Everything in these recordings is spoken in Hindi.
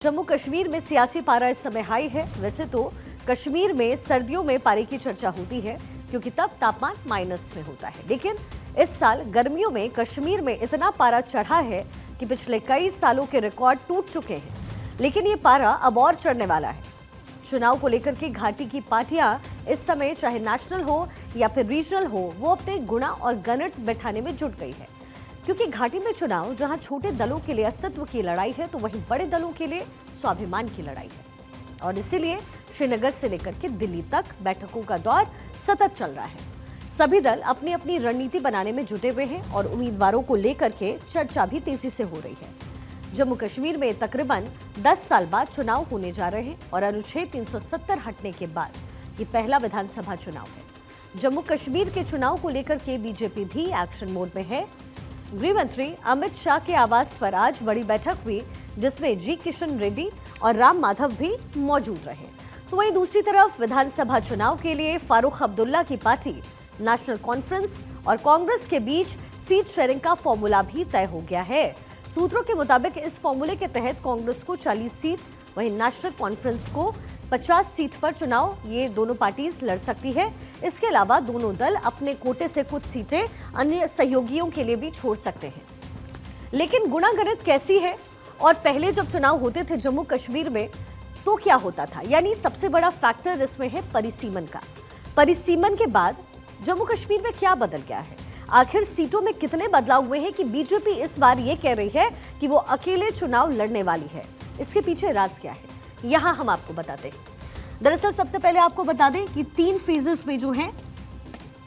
जम्मू कश्मीर में सियासी पारा इस समय हाई है। वैसे तो कश्मीर में सर्दियों में पारे की चर्चा होती है क्योंकि तब तापमान माइनस में होता है, लेकिन इस साल गर्मियों में कश्मीर में इतना पारा चढ़ा है कि पिछले कई सालों के रिकॉर्ड टूट चुके हैं। लेकिन ये पारा अब और चढ़ने वाला है। चुनाव को लेकर के घाटी की पार्टियां इस समय चाहे नेशनल हो या फिर रीजनल हो, वो अपने गुणा और गणित बैठाने में जुट गई है, क्योंकि घाटी में चुनाव जहां छोटे दलों के लिए अस्तित्व की लड़ाई है, तो वहीं बड़े दलों के लिए स्वाभिमान की लड़ाई है। और इसीलिए श्रीनगर से लेकर के दिल्ली तक बैठकों का दौर सतत चल रहा है। सभी दल अपनी अपनी रणनीति बनाने में जुटे हुए हैं और उम्मीदवारों को लेकर के चर्चा भी तेजी से हो रही है। जम्मू कश्मीर में तकरीबन 10 साल बाद चुनाव होने जा रहे हैं और अनुच्छेद 370 हटने के बाद ये पहला विधानसभा चुनाव है। जम्मू कश्मीर के चुनाव को लेकर के बीजेपी भी एक्शन मोड में है। गृह मंत्री अमित शाह के आवास पर आज बड़ी बैठक हुई, जिसमें जी किशन रेड्डी और राम माधव भी मौजूद रहे। तो वहीं दूसरी तरफ विधानसभा चुनाव के लिए फारूक अब्दुल्ला की पार्टी नेशनल कॉन्फ्रेंस और कांग्रेस के बीच सीट शेयरिंग का फॉर्मूला भी तय हो गया है। सूत्रों के मुताबिक इस फॉर्मूले के तहत कांग्रेस को 40 सीट, वहीं नेशनल कॉन्फ्रेंस को 50 सीट पर चुनाव ये दोनों पार्टीज लड़ सकती है। इसके अलावा दोनों दल अपने कोटे से कुछ सीटें अन्य सहयोगियों के लिए भी छोड़ सकते हैं। लेकिन गुणागणित कैसी है और पहले जब चुनाव होते थे जम्मू कश्मीर में तो क्या होता था, यानी सबसे बड़ा फैक्टर इसमें है परिसीमन का। परिसीमन के बाद जम्मू कश्मीर में क्या बदल गया है, आखिर सीटों में कितने बदलाव हुए हैं कि बीजेपी इस बार ये कह रही है कि वो अकेले चुनाव लड़ने वाली है। इसके पीछे राज क्या है, यहाँ हम आपको बताते हैं। दरअसल सबसे पहले आपको बता दें कि 3 फेजेस में जो है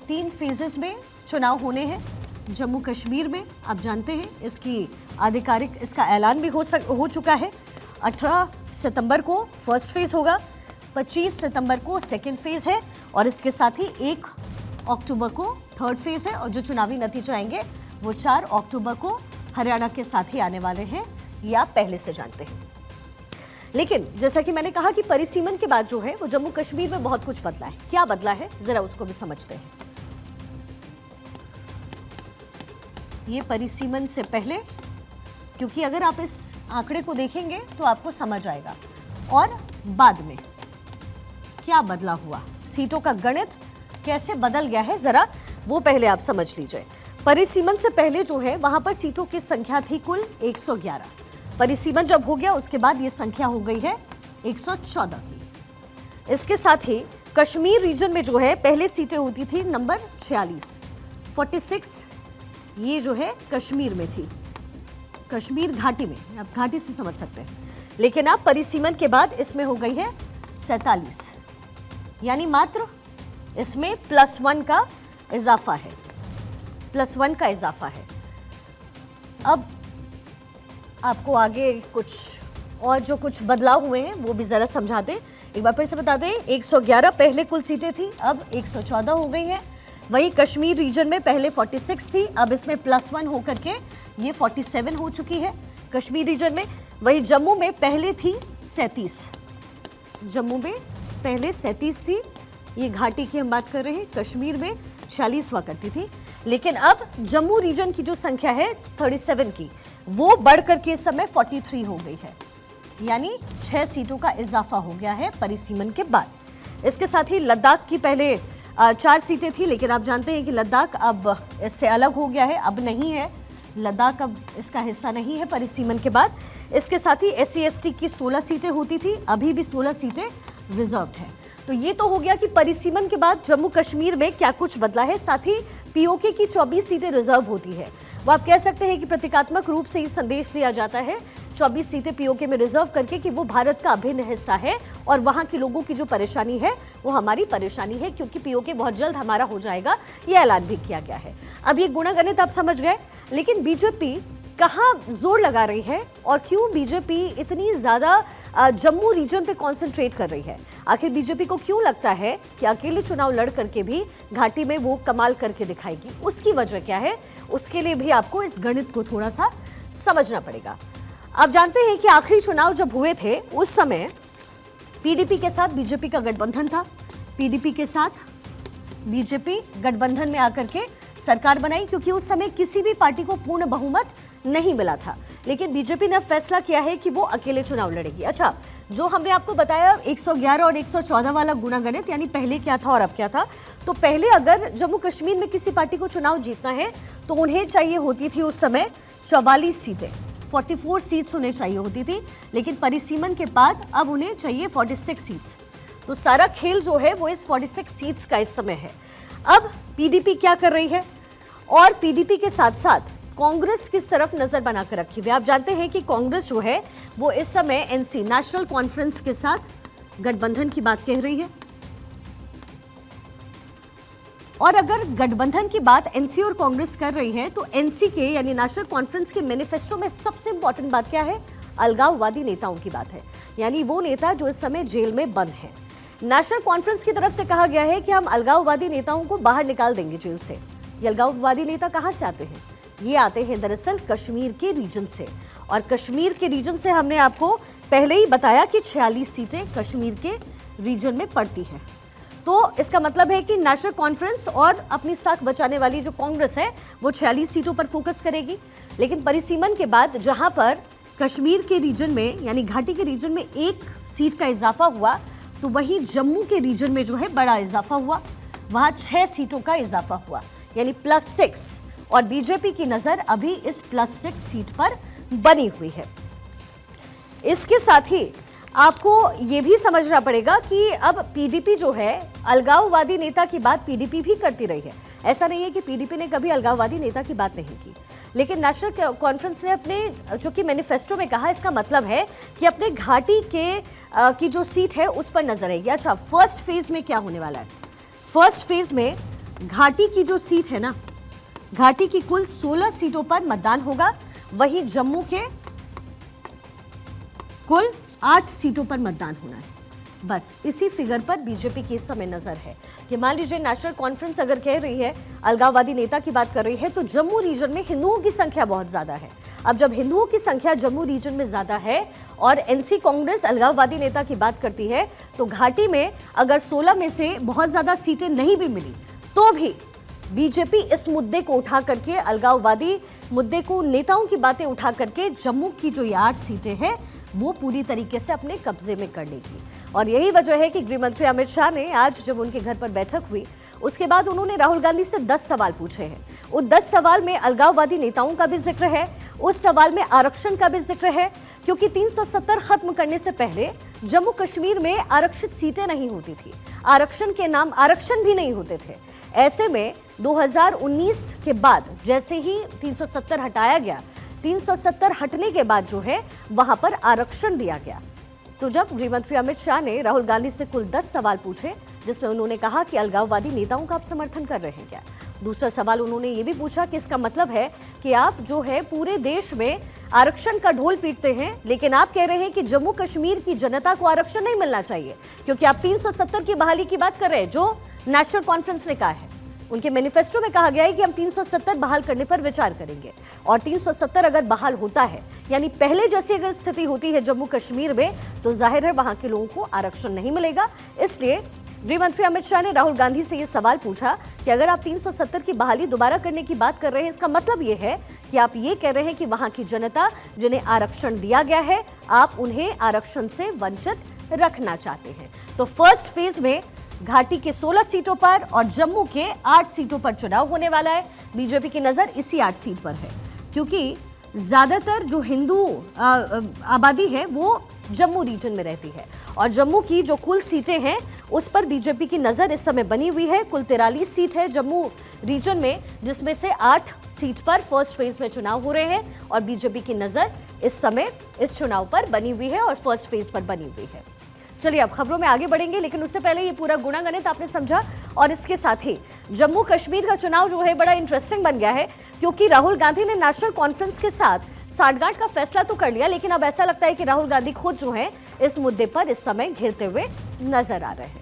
3 फेजेस में चुनाव होने हैं जम्मू कश्मीर में। आप जानते हैं इसकी आधिकारिक इसका ऐलान भी हो चुका है। 18 सितंबर को फर्स्ट फेज होगा, 25 सितंबर को सेकेंड फेज है और इसके साथ ही 1 अक्टूबर को थर्ड फेज है और जो चुनावी नतीजे आएंगे वो 4 अक्टूबर को हरियाणा के साथ ही आने वाले हैं, ये आप पहले से जानते हैं। लेकिन जैसा कि मैंने कहा कि परिसीमन के बाद जो है वो जम्मू कश्मीर में बहुत कुछ बदला है। क्या बदला है जरा उसको भी समझते हैं। ये परिसीमन से पहले, क्योंकि अगर आप इस आंकड़े को देखेंगे तो आपको समझ आएगा, और बाद में क्या बदला हुआ, सीटों का गणित कैसे बदल गया है, जरा वो पहले आप समझ लीजिए। परिसीमन से पहले जो है वहां पर सीटों की संख्या थी कुल 111। परिसीमन जब हो गया उसके बाद ये संख्या हो गई है 114 की। इसके साथ ही कश्मीर रीजन में जो है पहले सीटें होती थी नंबर 46 ये जो है कश्मीर में थी, कश्मीर घाटी में, आप घाटी से समझ सकते हैं। लेकिन अब परिसीमन के बाद इसमें हो गई है 47, यानी मात्र इसमें +1 का इजाफा है, +1 का इजाफा है। अब आपको आगे कुछ और जो कुछ बदलाव हुए हैं वो भी ज़रा समझा दें। एक बार फिर से बता दें, 111 पहले कुल सीटें थी, अब 114 हो गई हैं। वहीं कश्मीर रीजन में पहले 46 थी, अब इसमें +1 होकर के ये 47 हो चुकी है कश्मीर रीजन में। वहीं जम्मू में पहले थी 37, जम्मू में पहले 37 थी, ये घाटी की हम बात कर रहे हैं। कश्मीर में 46 हुआ करती थी, लेकिन अब जम्मू रीजन की जो संख्या है 37 की, वो बढ़ करके इस समय 43 हो गई है, यानी 6 सीटों का इजाफा हो गया है परिसीमन के बाद। इसके साथ ही लद्दाख की पहले 4 सीटें थी, लेकिन आप जानते हैं कि लद्दाख अब इससे अलग हो गया है, अब नहीं है लद्दाख, अब इसका हिस्सा नहीं है परिसीमन के बाद। इसके साथ ही SC ST की 16 सीटें होती थी, अभी भी 16 सीटें रिजर्व्ड हैं। तो ये तो हो गया कि परिसीमन के बाद जम्मू कश्मीर में क्या कुछ बदला है। साथ ही POK की 24 सीटें रिजर्व होती है, वो आप कह सकते हैं कि प्रतीकात्मक रूप से ये संदेश दिया जाता है 24 सीटें POK में रिजर्व करके कि वो भारत का अभिन्न हिस्सा है और वहाँ के लोगों की जो परेशानी है वो हमारी परेशानी है, क्योंकि POK बहुत जल्द हमारा हो जाएगा, ये ऐलान भी किया गया है। अब ये गुणागणित आप समझ गए, लेकिन बीजेपी कहाँ जोर लगा रही है और क्यों बीजेपी इतनी ज़्यादा जम्मू रीजन पे कंसंट्रेट कर रही है। आखिर बीजेपी को क्यों लगता है कि अकेले चुनाव लड़ करके भी घाटी में वो कमाल करके दिखाएगी, उसकी वजह क्या है, उसके लिए भी आपको इस गणित को थोड़ा सा समझना पड़ेगा। आप जानते हैं कि आखिरी चुनाव जब हुए थे उस समय PDP के साथ बीजेपी का गठबंधन था। PDP के साथ बीजेपी गठबंधन में आकर के सरकार बनाई, क्योंकि उस समय किसी भी पार्टी को पूर्ण बहुमत नहीं मिला था, लेकिन बीजेपी ने फैसला किया है कि वो अकेले चुनाव लड़ेगी। अच्छा, जो हमने आपको बताया 111 और 114 वाला गुणागणित, यानी पहले क्या था और अब क्या था, तो पहले अगर जम्मू कश्मीर में किसी पार्टी को चुनाव जीतना है तो उन्हें चाहिए होती थी उस समय 44 सीटें, 44 सीट्स उन्हें चाहिए होती थी, लेकिन परिसीमन के बाद अब उन्हें चाहिए 46 सीट्स। तो सारा खेल जो है वो इस 46 सीट्स का इस समय है। अब पीडीपी क्या कर रही है, और पीडीपी के साथ साथ कांग्रेस किस तरफ नजर बनाकर रखी हुई। आप जानते हैं कि कांग्रेस जो है वो इस समय एनसी नेशनल कॉन्फ्रेंस के साथ गठबंधन की बात कह रही है, और अगर गठबंधन की बात एनसी और कांग्रेस कर रही है तो एनसी के यानी नेशनल कॉन्फ्रेंस के मैनिफेस्टो में सबसे इंपॉर्टेंट बात क्या है, अलगाववादी नेताओं की बात है, यानी वो नेता जो इस समय जेल में बंद है। नेशनल कॉन्फ्रेंस की तरफ से कहा गया है कि हम अलगाववादी नेताओं को बाहर निकाल देंगे जेल से। ये अलगाववादी नेता कहां से आते हैं, ये आते हैं दरअसल कश्मीर के रीजन से, और कश्मीर के रीजन से हमने आपको पहले ही बताया कि 46 सीटें कश्मीर के रीजन में पड़ती हैं। तो इसका मतलब है कि नेशनल कॉन्फ्रेंस और अपनी साख बचाने वाली जो कांग्रेस है वो 46 सीटों पर फोकस करेगी, लेकिन परिसीमन के बाद जहां पर कश्मीर के रीजन में यानी घाटी के रीजन में 1 सीट का इजाफा हुआ, तो वहीं जम्मू के रीजन में जो है बड़ा इजाफा हुआ, वहां 6 सीटों का इजाफा हुआ, यानी +6, और बीजेपी की नजर अभी इस +6 सीट पर बनी हुई है। इसके साथ ही आपको ये भी समझना पड़ेगा कि अब पीडीपी जो है, अलगाववादी नेता की बात पीडीपी भी करती रही है। ऐसा नहीं है कि पीडीपी ने कभी अलगाववादी नेता की बात नहीं की, लेकिन नेशनल कॉन्फ्रेंस ने अपने जो कि मैनिफेस्टो में कहा, इसका मतलब है कि अपने घाटी की जो सीट है उस पर नजर रहेगी। अच्छा, फर्स्ट फेज में क्या होने वाला है, फर्स्ट फेज में घाटी की जो सीट है ना, घाटी की कुल 16 सीटों पर मतदान होगा, वहीं जम्मू के कुल 8 सीटों पर मतदान होना है। बस इसी फिगर पर बीजेपी की इस समय नजर है कि मान लीजिए नेशनल कॉन्फ्रेंस अगर कह रही है, अलगाववादी नेता की बात कर रही है, तो जम्मू रीजन में हिंदुओं की संख्या बहुत ज्यादा है। अब जब हिंदुओं की संख्या जम्मू रीजन में ज्यादा है और एनसी कांग्रेस अलगाववादी नेता की बात करती है, तो घाटी में अगर 16 में से बहुत ज्यादा सीटें नहीं भी मिली तो भी बीजेपी इस मुद्दे को उठा करके, अलगाववादी मुद्दे को, नेताओं की बातें उठा करके जम्मू की जो ये 8 सीटें हैं वो पूरी तरीके से अपने कब्जे में कर लेगी। और यही वजह है कि गृह मंत्री अमित शाह ने आज जब उनके घर पर बैठक हुई, उसके बाद उन्होंने राहुल गांधी से 10 सवाल पूछे हैं। उन 10 सवाल में अलगाववादी नेताओं का भी जिक्र है, उस सवाल में आरक्षण का भी जिक्र है, क्योंकि 370 खत्म करने से पहले जम्मू कश्मीर में आरक्षित सीटें नहीं होती थी, आरक्षण के नाम आरक्षण भी नहीं होते थे। ऐसे में 2019 के बाद जैसे ही 370 हटाया गया, 370 हटने के बाद जो है वहां पर आरक्षण दिया गया। तो जब गृहमंत्री अमित शाह ने राहुल गांधी से कुल 10 सवाल पूछे, जिसमें उन्होंने कहा कि अलगाववादी नेताओं का आप समर्थन कर रहे हैं क्या। दूसरा सवाल उन्होंने ये भी पूछा कि इसका मतलब है कि आप जो है पूरे देश में आरक्षण का ढोल पीटते हैं, लेकिन आप कह रहे हैं कि जम्मू कश्मीर की जनता को आरक्षण नहीं मिलना चाहिए, क्योंकि आप 370 की बहाली की बात कर रहे हैं जो नेशनल कॉन्फ्रेंस ने कहा है। उनके मैनिफेस्टो में कहा गया है कि हम 370 बहाल करने पर विचार करेंगे, और 370 अगर बहाल होता है, यानी पहले जैसी अगर स्थिति होती है जम्मू कश्मीर में, तो जाहिर है वहां के लोगों को आरक्षण नहीं मिलेगा। इसलिए गृह मंत्री अमित शाह ने राहुल गांधी से यह सवाल पूछा कि अगर आप 370 की बहाली दोबारा करने की बात कर रहे हैं, इसका मतलब यह है कि आप ये कह रहे हैं कि वहां की जनता जिन्हें आरक्षण दिया गया है, आप उन्हें आरक्षण से वंचित रखना चाहते हैं। तो फर्स्ट फेज में घाटी के 16 सीटों पर और जम्मू के 8 सीटों पर चुनाव होने वाला है। बीजेपी की नजर इसी 8 सीट पर है, क्योंकि ज्यादातर जो हिंदू आबादी है वो जम्मू रीजन में रहती है, और जम्मू की जो कुल सीटें हैं उस पर बीजेपी की नजर इस समय बनी हुई है। कुल 43 सीट है जम्मू रीजन में, जिसमें से 8 सीट पर फर्स्ट फेज में चुनाव हो रहे हैं, और बीजेपी की नजर इस समय इस चुनाव पर बनी हुई है और फर्स्ट फेज पर बनी हुई है। चलिए अब खबरों में आगे बढ़ेंगे, लेकिन उससे पहले ये पूरा गुणागणित आपने समझा, और इसके साथ ही जम्मू कश्मीर का चुनाव जो है बड़ा इंटरेस्टिंग बन गया है, क्योंकि राहुल गांधी ने नेशनल कॉन्फ्रेंस के साथ साठगांठ का फैसला तो कर लिया, लेकिन अब ऐसा लगता है कि राहुल गांधी खुद जो है इस मुद्दे पर इस समय घिरते हुए नजर आ रहे हैं।